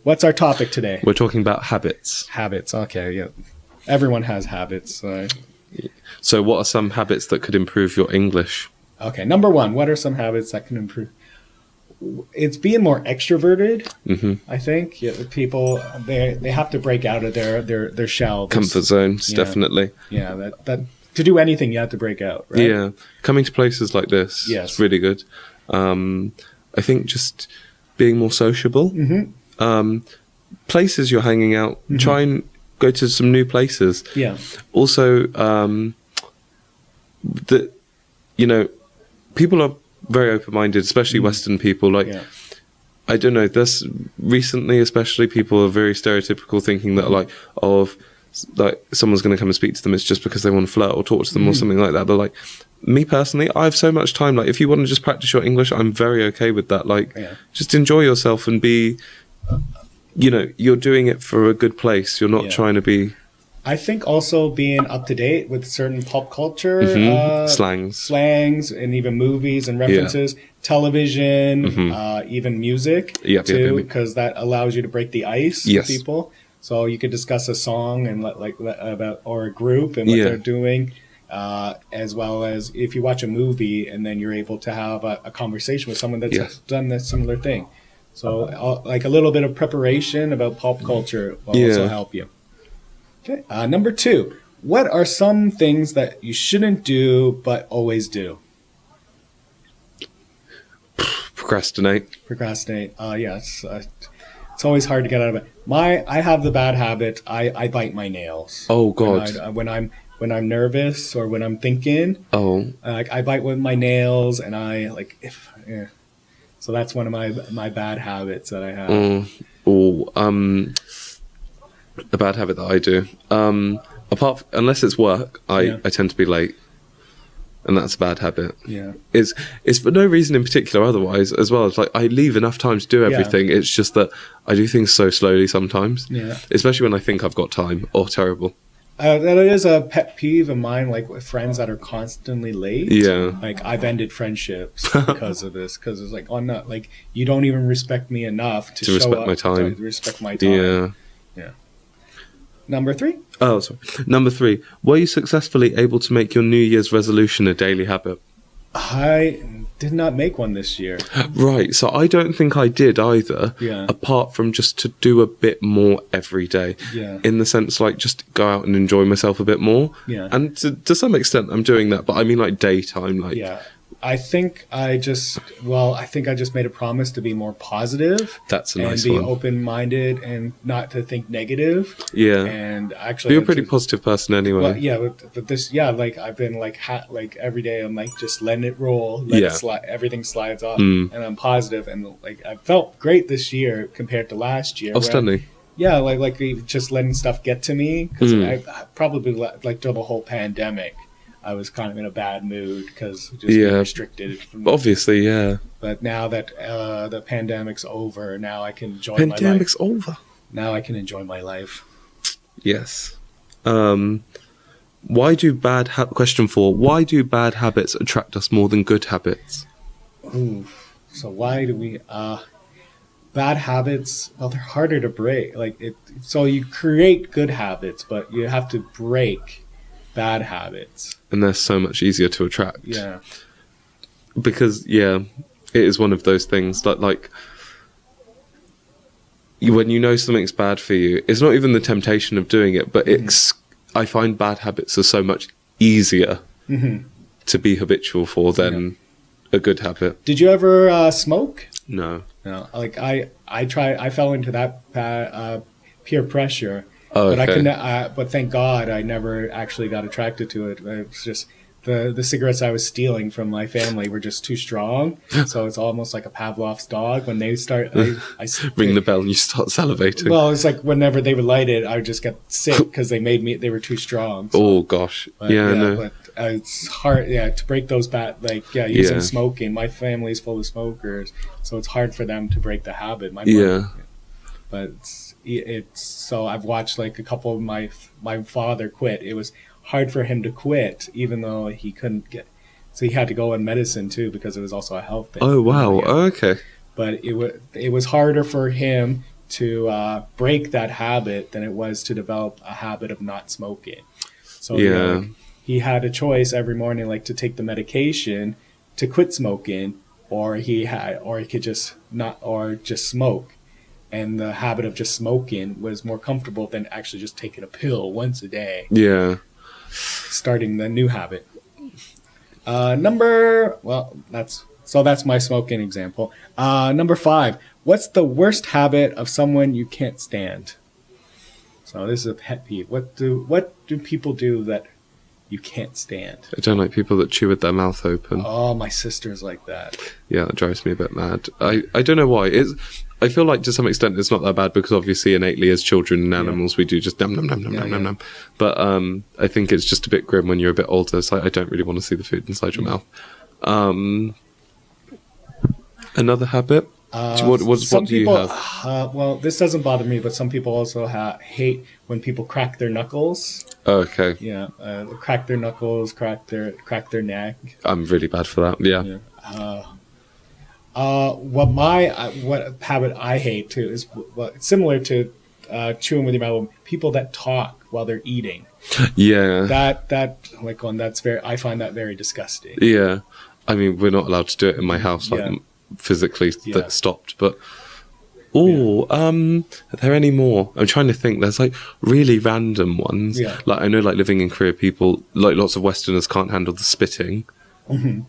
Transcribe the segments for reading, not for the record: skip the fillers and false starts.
What's our topic today? We're talking about habits. Habits. Okay, yeah. Everyone has habits. So what are some habits that could improve your English? Okay, number one, what are some habits that can improve? It's being more extroverted, I think. Yeah, people, they have to break out of their shell. Comfort zones, definitely. Yeah, that to do anything, you have to break out, right? Yeah, coming to places like this is really good. I think just being more sociable. Places you're hanging out, try and go to some new places. Yeah. Also, people are very open-minded, especially Western people. I don't know, this recently especially, people are very stereotypical, thinking that like someone's going to come and speak to them, it's just because they want to flirt or talk to them or something like that. They're like, me personally, I have so much time. Like, if you want to just practice your English, I'm very okay with that. Like, just enjoy yourself and be, you're doing it for a good place. You're not trying to be... I think also being up to date with certain pop culture, slangs, and even movies and references, television, even music too, because that allows you to break the ice with people. So you could discuss a song and about or a group and what they're doing, as well as if you watch a movie and then you're able to have a conversation with someone that's done this similar thing. So like a little bit of preparation about pop culture will also help you. Okay. Number two, what are some things that you shouldn't do but always do? Procrastinate. Yes. It's always hard to get out of it. I have the bad habit. I bite my nails. Oh God. When I'm nervous or when I'm thinking. I bite with my nails, and so that's one of my bad habits that I have. A bad habit that I do. Unless it's work, I tend to be late, and that's a bad habit. Yeah, it's for no reason in particular. Otherwise, as well, it's like I leave enough time to do everything. It's just that I do things so slowly sometimes. Yeah, especially when I think I've got time. Oh, terrible. That is a pet peeve of mine, like with friends that are constantly late. Yeah. Like, I've ended friendships because of this, because it's like, you don't even respect me enough to show respect up, my time. to respect my time. Yeah. Number three? Oh, sorry. Number three. Were you successfully able to make your New Year's resolution a daily habit? I did not make one this year. Right, so I don't think I did either, apart from just to do a bit more every day. Yeah. In the sense, like, just go out and enjoy myself a bit more. Yeah. And to some extent, I'm doing that, but I mean, like, daytime, like... Yeah. I think I just made a promise to be more positive. That's a nice one. one. And be open-minded and not to think negative. Yeah. And actually... But you're a pretty positive person anyway. Well, yeah, but this... Yeah, like, I've been, like, every day I'm, like, just letting it roll. Everything slides off. And I'm positive. And, like, I felt great this year compared to last year. Outstanding. Yeah, like just letting stuff get to me. Because I probably, like, during the whole pandemic, I was kind of in a bad mood because just being restricted. Obviously, yeah. But now that the pandemic's over, now I can enjoy my life. Pandemic's over. Now I can enjoy my life. Yes. Question 4. Why do bad habits attract us more than good habits? Ooh. So why do we... bad habits, well, they're harder to break. So you create good habits, but you have to break bad habits, and they're so much easier to attract. Yeah, because it is one of those things that, like, when you know something's bad for you, it's not even the temptation of doing it, but I find bad habits are so much easier to be habitual for than a good habit. Did you ever smoke? No. Like I fell into that peer pressure. Oh, but okay. But thank God I never actually got attracted to it. It was just the cigarettes I was stealing from my family were just too strong. So it's almost like a Pavlov's dog. When they start, I ring the bell and you start salivating. Well, it's like whenever they would light it, I would just get sick because they were too strong. So. Oh gosh, no. But it's hard, to break those using smoking. My family's full of smokers, so it's hard for them to break the habit. My mom, but it's so I've watched like a couple of my father quit. It was hard for him to quit, even though he couldn't get. So he had to go on medicine too because it was also a health thing. Oh wow! Oh, okay. But it was harder for him to break that habit than it was to develop a habit of not smoking. So he had a choice every morning, like to take the medication to quit smoking, or he could just just smoke. And the habit of just smoking was more comfortable than actually just taking a pill once a day. Yeah. Starting the new habit. That's my smoking example. Number 5. What's the worst habit of someone you can't stand? So this is a pet peeve. What do people do that you can't stand? I don't like people that chew with their mouth open. Oh, my sister's like that. Yeah, that drives me a bit mad. I don't know why. I feel like to some extent it's not that bad because obviously innately as children and animals we do just nom nom nom nom nom nom nom. But I think it's just a bit grim when you're a bit older. It's like I don't really want to see the food inside your mouth. Another habit? What do you have? Well, this doesn't bother me, but some people also hate when people crack their knuckles. Oh, okay. Yeah, crack their knuckles, crack their neck. I'm really bad for that. Yeah. What habit I hate too is similar to chewing with your mouth. People that talk while they're eating. Yeah. I find that very disgusting. Yeah. I mean, we're not allowed to do it in my house, physically that stopped. But are there any more? I'm trying to think. There's like really random ones. Yeah. Like I know, like living in Korea, people like lots of Westerners can't handle the spitting. Mm-hmm.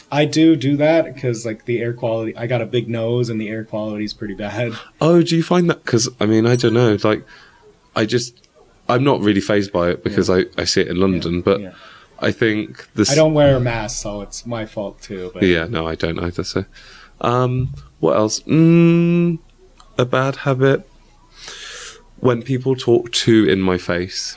I do that because like the air quality. I got a big nose and the air quality is pretty bad. Oh, do you find that? Because I mean, I don't know. Like, I'm not really fazed by it because I see it in London, but. Yeah. I think I don't wear a mask, so it's my fault too. But yeah, no, I don't either. So, what else? A bad habit. When people talk in my face,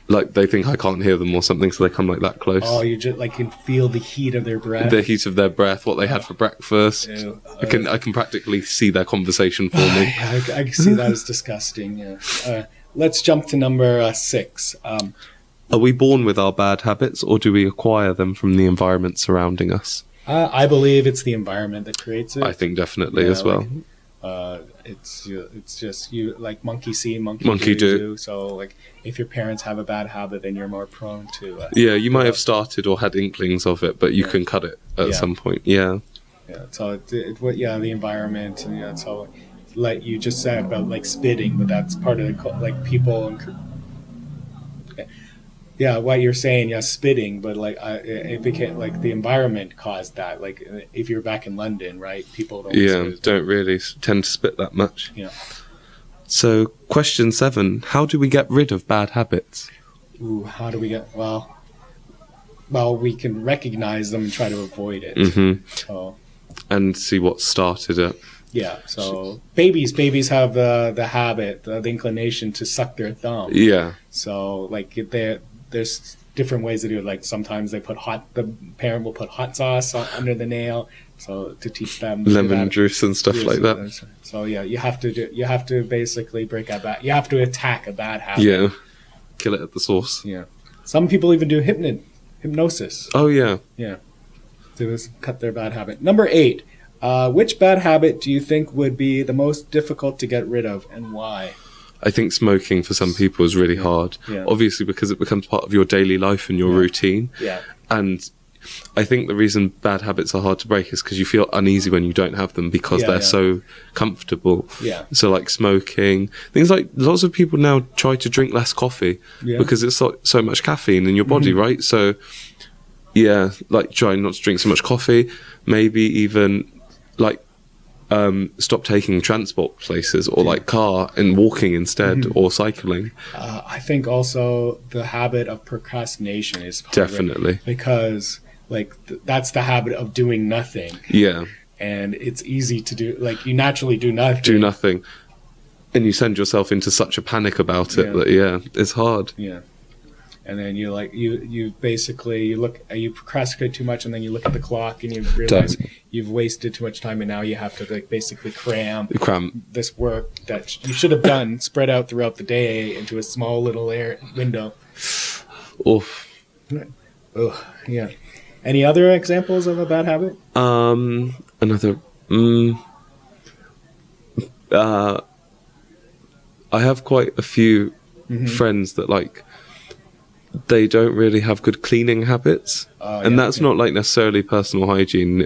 like they think I can't hear them or something, so they come like that close. Oh, you just like can feel the heat of their breath. The heat of their breath, what they had for breakfast. I can practically see their conversation for me. I can see that as disgusting. Yeah. Let's jump to number 6. Are we born with our bad habits, or do we acquire them from the environment surrounding us? I believe it's the environment that creates it. I think definitely as well. It's just you like monkey see, monkey do. So like if your parents have a bad habit, then you're more prone to. You might have started or had inklings of it, but you can cut it at some point. Yeah. Yeah. So the environment, and so like you just said about like spitting, but that's part of like people. Yeah, what you're saying, spitting, but like it became like the environment caused that. Like if you're back in London, right? People don't really tend to spit that much. Yeah. So, question 7: how do we get rid of bad habits? Ooh, how do we get? Well, we can recognize them and try to avoid it. Mm-hmm. And see what started it. Yeah. So babies have the habit, the inclination to suck their thumb. Yeah. So like there's different ways to do it. Like sometimes the parent will put hot sauce under the nail, so to teach them lemon juice and stuff like that. So yeah, you have to basically break a bad. You have to attack a bad habit. Yeah, kill it at the source. Yeah, some people even do hypnosis. Oh yeah, yeah, to cut their bad habit. Number 8. Which bad habit do you think would be the most difficult to get rid of, and why? I think smoking for some people is really hard. Yeah. Obviously, because it becomes part of your daily life and your routine. Yeah. And I think the reason bad habits are hard to break is because you feel uneasy when you don't have them because they're so comfortable. Yeah. So like smoking, things like lots of people now try to drink less coffee because it's so much caffeine in your body, right? So yeah, like try not to drink so much coffee, maybe even like stop taking transport places or like car and walking instead or cycling. I think also the habit of procrastination is part definitely of it because like that's the habit of doing nothing. Yeah. And it's easy to do, like you naturally do nothing. And you send yourself into such a panic about it that it's hard. Yeah. And then you procrastinate too much, and then you look at the clock and you realize you've wasted too much time, and now you have to like basically cram this work that you should have done spread out throughout the day into a small little window. Oof. Yeah. Any other examples of a bad habit? Another. I have quite a few friends that like they don't really have good cleaning habits, and that's not like necessarily personal hygiene.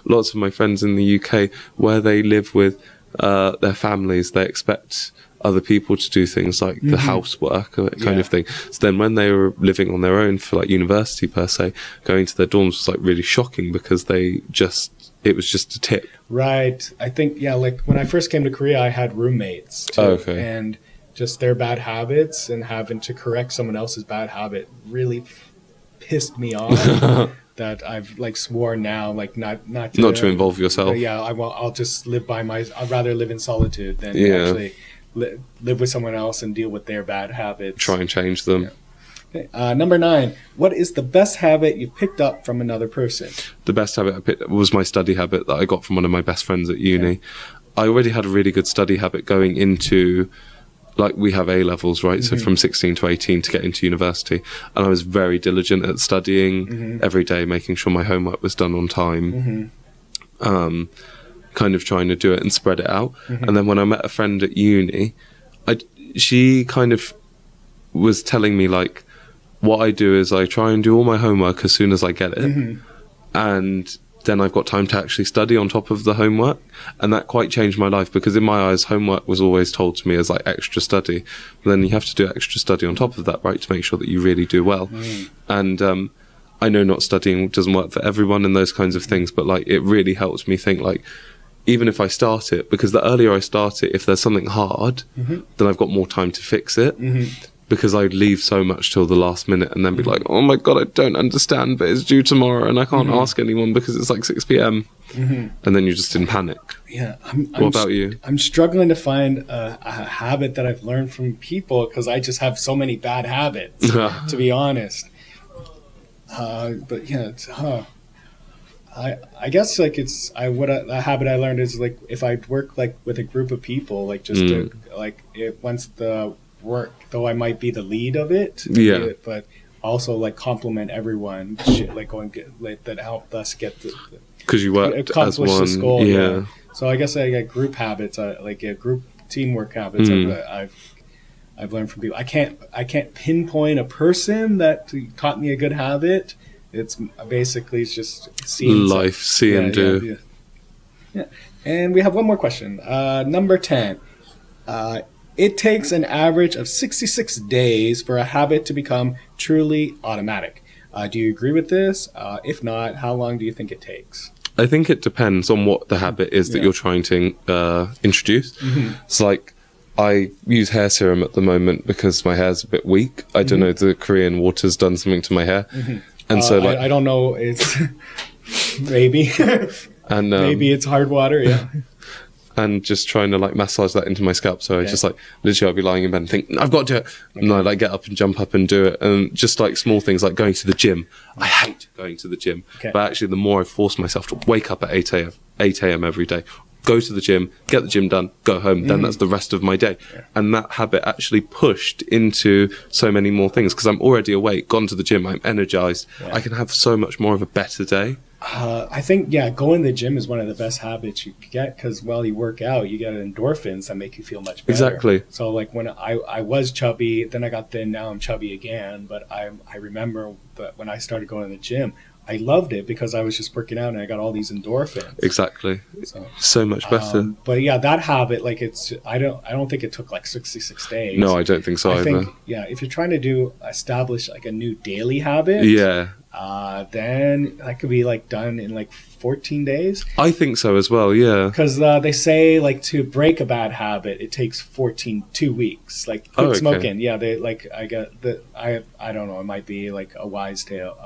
Lots of my friends in the UK, where they live with their families, they expect other people to do things like the housework kind of thing. So then when they were living on their own for like university per se, going to their dorms was like really shocking because it was just a tip. Right. I think, like when I first came to Korea, I had roommates too. And just their bad habits and having to correct someone else's bad habit really pissed me off. That I've like sworn now, like not to involve yourself. I'll just live I'd rather live in solitude than actually live with someone else and deal with their bad habits. Try and change them. Okay. Number 9. What is the best habit you've picked up from another person? The best habit I picked up was my study habit that I got from one of my best friends at uni. I already had a really good study habit going into, like, we have A-levels, right? So from 16 to 18 to get into university. And I was very diligent at studying every day, making sure my homework was done on time. Kind of trying to do it and spread it out. And then when I met a friend at uni, she kind of was telling me, like, what I do is I try and do all my homework as soon as I get it. And then I've got time to actually study on top of the homework. And that quite changed my life, because in my eyes, homework was always told to me as like extra study. But then you have to do extra study on top of that, right, to make sure that you really do well. And I know not studying doesn't work for everyone and those kinds of things, but like it really helps me think, like, even if I start it, because the earlier I start it, if there's something hard, then I've got more time to fix it. Because I'd leave so much till the last minute and then be like, oh my God, I don't understand, but it's due tomorrow and I can't ask anyone because it's like 6 p.m. And then you're just in panic. What about you? I'm struggling to find a habit that I've learned from people, because I just have so many bad habits, to be honest. But yeah, it's I guess like a habit I learned is like if I work like with a group of people, like just to, like once the work, though I might be the lead of it, but also like compliment everyone, like going that helped us get because you worked as one. This goal, So I guess I got group habits, like group teamwork habits. I've learned from people. I can't pinpoint a person that taught me a good habit. It's basically just seeing and do. And we have one more question. Number 10. It takes an average of 66 days for a habit to become truly automatic. Do you agree with this? If not, how long do you think it takes? I think it depends on what the habit is that you're trying to introduce. It's like, I use hair serum at the moment because my hair's a bit weak. I don't know, the Korean water's done something to my hair. And so like, I don't know, it's maybe. And maybe it's hard water, and just trying to like massage that into my scalp. So I just like, literally I'll be lying in bed and think, I've got to do it. And I like get up and jump up and do it. And just like small things like going to the gym. I hate going to the gym. But actually the more I force myself to wake up at 8 a.m. every day, go to the gym, get the gym done, go home, then that's the rest of my day. And that habit actually pushed into so many more things, because I'm already awake, gone to the gym, I'm energized. I can have so much more of a better day. I think, going to the gym is one of the best habits you get, because while you work out, you get endorphins that make you feel much better. Exactly. So like when I was chubby, then I got thin, now I'm chubby again. But I remember that when I started going to the gym, I loved it because I was just working out and I got all these endorphins. Exactly. So much better. But that habit, like I don't think it took like 66 days. No, I don't think so either. I think, if you're trying to establish like a new daily habit, then that could be like done in like 14 days. I think so as well, yeah. Because they say like to break a bad habit, it takes 2 weeks. Like quit smoking. Yeah, they like I don't know. It might be like a wise tale,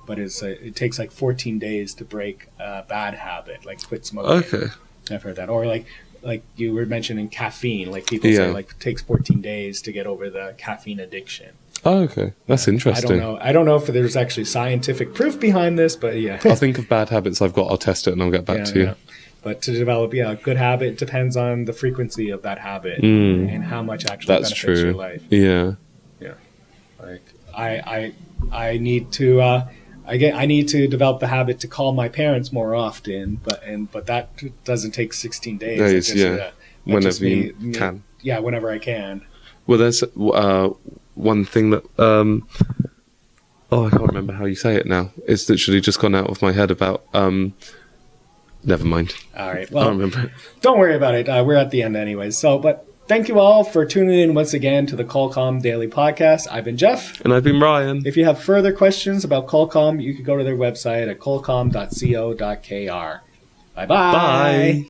but it takes like 14 days to break a bad habit, like quit smoking. Okay, I've heard that. Or like you were mentioning caffeine. Like people say like it takes 14 days to get over the caffeine addiction. Oh, okay. That's interesting. I don't know if there's actually scientific proof behind this, but I'll think of bad habits I've got, I'll test it and I'll get back to you. But to develop a good habit depends on the frequency of that habit and how much actually benefits your life. Yeah. Like I need to I need to develop the habit to call my parents more often, but that doesn't take 16 days. whenever you can. Yeah, whenever I can. Well, there's one thing that I can't remember how you say it now. It's literally just gone out of my head about never mind. All right. Well, I don't remember. Don't worry about it. We're at the end anyways. But thank you all for tuning in once again to the Qualcomm Daily Podcast. I've been Jeff. And I've been Ryan. If you have further questions about Qualcomm, you can go to their website at qualcomm.co.kr. Bye-bye. Bye.